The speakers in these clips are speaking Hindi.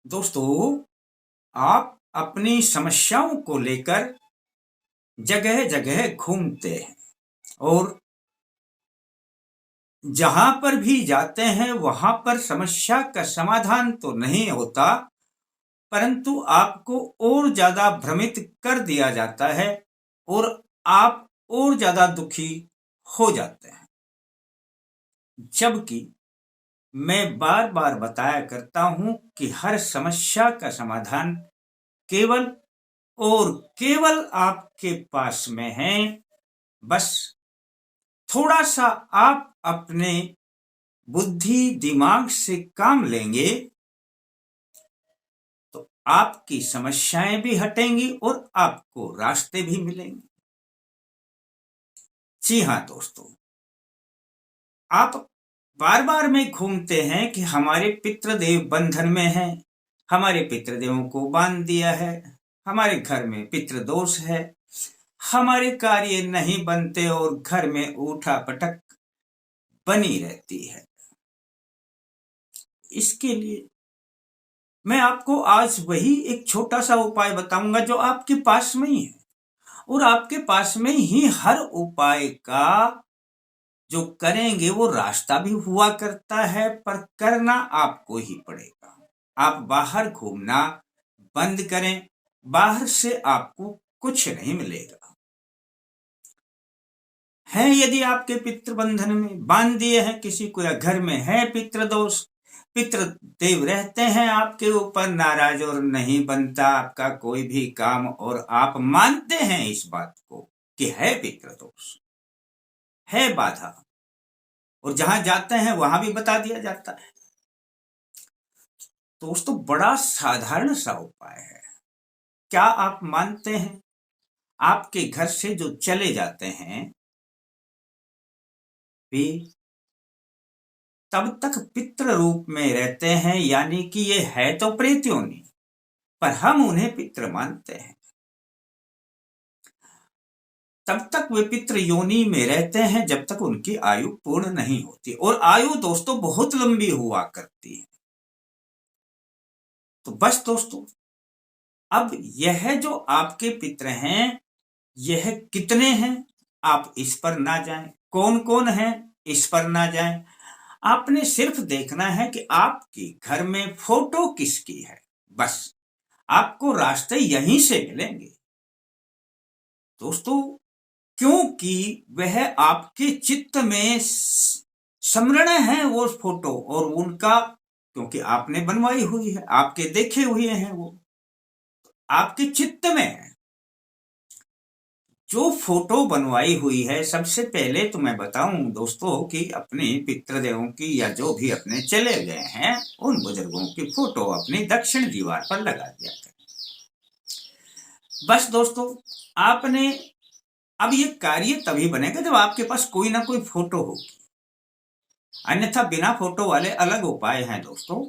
दोस्तों, आप अपनी समस्याओं को लेकर जगह-जगह घूमते हैं और जहाँ पर भी जाते हैं वहाँ पर समस्या का समाधान तो नहीं होता, परंतु आपको और ज़्यादा भ्रमित कर दिया जाता है और आप और ज़्यादा दुखी हो जाते हैं। जबकि मैं बार-बार बताया करता हूँ कि हर समस्या का समाधान केवल और केवल आपके पास में है। बस थोड़ा सा आप अपने बुद्धि दिमाग से काम लेंगे तो आपकी समस्याएं भी हटेंगी और आपको रास्ते भी मिलेंगे। जी हाँ दोस्तों, आप बार बार में घूमते हैं कि हमारे पितृदेव बंधन में हैं, हमारे पितृदेवों को बांध दिया है, हमारे घर में पितृदोष है, हमारे कार्य नहीं बनते और घर में उठा पटक बनी रहती है। इसके लिए मैं आपको आज वही एक छोटा सा उपाय बताऊंगा जो आपके पास में ही है और आपके पास में ही हर उपाय का जो करेंगे वो रास्ता भी हुआ करता है, पर करना आपको ही पड़ेगा। आप बाहर घूमना बंद करें, बाहर से आपको कुछ नहीं मिलेगा। है यदि आपके पितृ बंधन में बांध दिए हैं किसी को, या घर में है पितृदोष, पितृदेव रहते हैं आपके ऊपर नाराज और नहीं बनता आपका कोई भी काम, और आप मानते हैं इस बात को कि है पितृदोष, है बाधा, और जहां जाते हैं वहां भी बता दिया जाता है। दोस्तों, बड़ा साधारण सा उपाय है। क्या आप मानते हैं आपके घर से जो चले जाते हैं वे तब तक पितृ रूप में रहते हैं, यानी कि ये है तो प्रेत योनि, पर हम उन्हें पितृ मानते हैं। तब तक वे पितृ योनि में रहते हैं जब तक उनकी आयु पूर्ण नहीं होती, और आयु दोस्तों बहुत लंबी हुआ करती है। तो बस दोस्तों, अब यह जो आपके पितृ हैं, यह कितने हैं आप इस पर ना जाएं, कौन कौन है इस पर ना जाएं। आपने सिर्फ देखना है कि आपके घर में फोटो किसकी है, बस आपको रास्ते यहीं से मिलेंगे दोस्तों, क्योंकि वह आपके चित्त में स्मरण है वो फोटो, और उनका क्योंकि आपने बनवाई हुई है, आपके देखे हुए हैं, वो आपके चित्त में है। जो फोटो बनवाई हुई है, सबसे पहले तो मैं बताऊं दोस्तों कि अपने पितृदेवों की या जो भी अपने चले गए हैं उन बुजुर्गों की फोटो अपनी दक्षिण दीवार पर लगा दिया करें। बस दोस्तों, आपने अब ये कार्य तभी बनेगा जब आपके पास कोई ना कोई फोटो होगी, अन्यथा बिना फोटो वाले अलग उपाय हैं दोस्तों।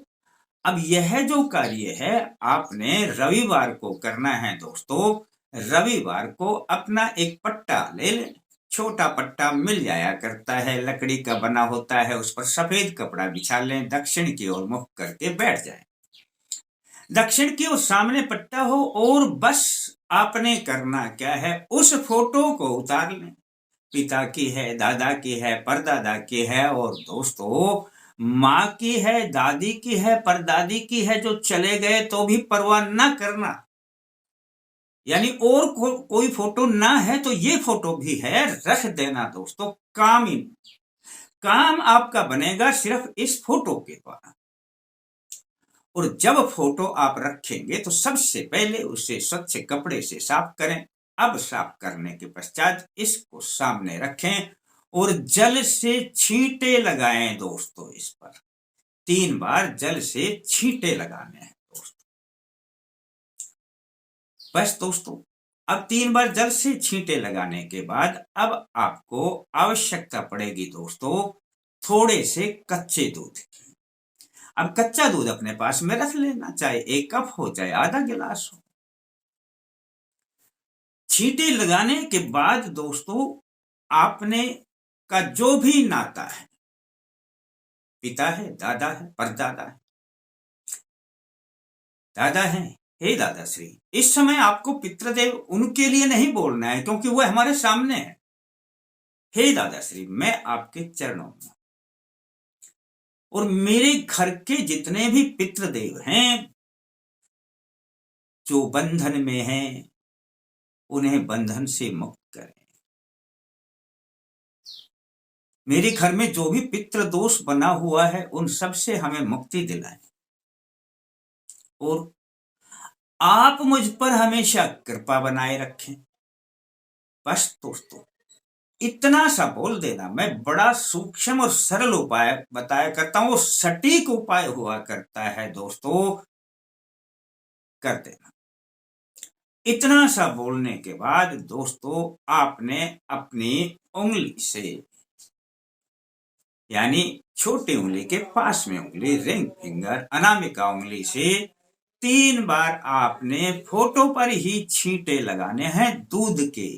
अब यह जो कार्य है आपने रविवार को करना है दोस्तों। रविवार को अपना एक पट्टा ले लें, छोटा पट्टा मिल जाया करता है, लकड़ी का बना होता है, उस पर सफेद कपड़ा बिछा लें, दक्षिण की ओर मुख करके बैठ जाएं। दक्षिण की ओर सामने पट्टा हो, और बस आपने करना क्या है, उस फोटो को उतार लें। पिता की है, दादा की है, परदादा की है, और दोस्तों माँ की है, दादी की है, परदादी की है, जो चले गए तो भी परवाह ना करना, यानी और कोई फोटो ना है तो ये फोटो भी है, रख देना दोस्तों। काम आपका बनेगा सिर्फ इस फोटो के द्वारा। और जब फोटो आप रखेंगे तो सबसे पहले उसे स्वच्छ कपड़े से साफ करें। अब साफ करने के पश्चात इसको सामने रखें और जल से छींटे लगाएं दोस्तों। इस पर 3 बार जल से छींटे लगाने हैं दोस्तों। बस दोस्तों, अब 3 बार जल से छींटे लगाने के बाद अब आपको आवश्यकता पड़ेगी दोस्तों थोड़े से कच्चे दूध की। अब कच्चा दूध अपने पास में रख लेना, चाहे 1 कप हो चाहे आधा गिलास हो। छींटे लगाने के बाद दोस्तों आपने का जो भी नाता है, पिता है, दादा है, परदादा है, दादा हैं, हे दादाश्री, इस समय आपको पितृदेव उनके लिए नहीं बोलना है क्योंकि वह हमारे सामने है। हे दादाश्री, मैं आपके चरणों में और मेरे घर के जितने भी पितृदेव हैं जो बंधन में हैं, उन्हें बंधन से मुक्त करें। मेरे घर में जो भी पितृ दोष बना हुआ है उन सब से हमें मुक्ति दिलाएं और आप मुझ पर हमेशा कृपा बनाए रखें। बस दोस्तों, इतना सा बोल देना। मैं बड़ा सूक्ष्म और सरल उपाय बताया करता हूं, सटीक उपाय हुआ करता है दोस्तों, कर देना। इतना सा बोलने के बाद दोस्तों, आपने अपनी उंगली से, यानी छोटी उंगली के पास में उंगली, रिंग फिंगर, अनामिका उंगली से 3 बार आपने फोटो पर ही छींटे लगाने हैं दूध के।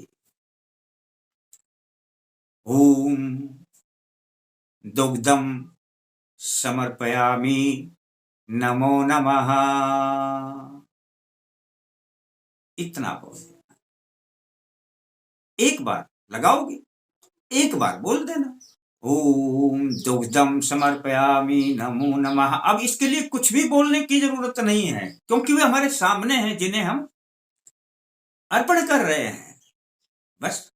ओम दुग्धम समर्पयामि, नमो नमः। इतना बोल देना। एक बार लगाओगे, एक बार बोल देना ओम दुग्धम समर्पयामि, नमो नमः। अब इसके लिए कुछ भी बोलने की जरूरत नहीं है क्योंकि वे हमारे सामने हैं जिन्हें हम अर्पण कर रहे हैं। बस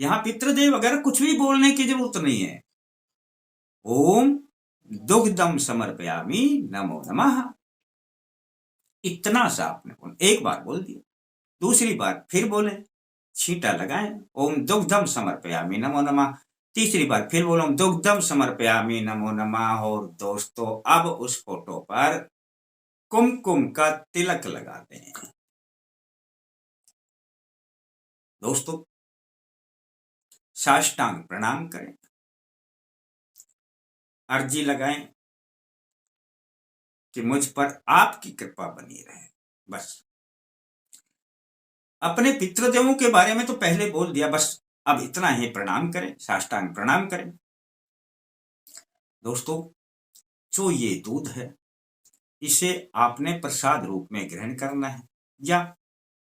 यहां पितृदेव वगैरह कुछ भी बोलने की जरूरत नहीं है। ओम दुग्धम समर्पयामि, नमो नमः। इतना सा आपने एक बार बोल दिया, दूसरी बार फिर बोले, छींटा लगाएं, ओम दुग्धम समर्पयामि, नमो नमः। तीसरी बार फिर बोलो, दुग्धम समर्पयामि, नमो नमः। और दोस्तों, अब उस फोटो पर कुमकुम का तिलक लगा दें। दोस्तों, साष्टांग प्रणाम करें, अर्जी लगाएं कि मुझ पर आपकी कृपा बनी रहे। बस अपने पितृदेवों के बारे में तो पहले बोल दिया, बस अब इतना ही प्रणाम करें, साष्टांग प्रणाम करें। दोस्तों, जो ये दूध है इसे आपने प्रसाद रूप में ग्रहण करना है, या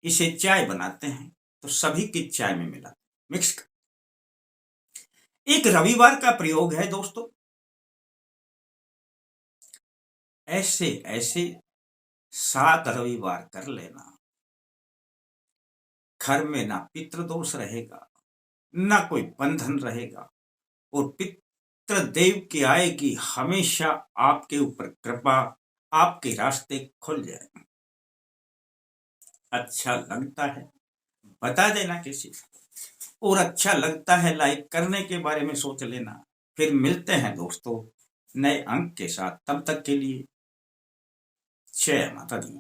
इसे चाय बनाते हैं तो सभी की चाय में मिला मिक्स कर। एक रविवार का प्रयोग है दोस्तों, ऐसे ऐसे 7 रविवार कर लेना। घर में ना पितृदोष रहेगा, ना कोई बंधन रहेगा, और पितृदेव की आएगी हमेशा आपके ऊपर कृपा, आपके रास्ते खुल जाए। अच्छा लगता है बता देना किसी को, और अच्छा लगता है लाइक करने के बारे में सोच लेना। फिर मिलते हैं दोस्तों नए अंक के साथ, तब तक के लिए जय माता दी।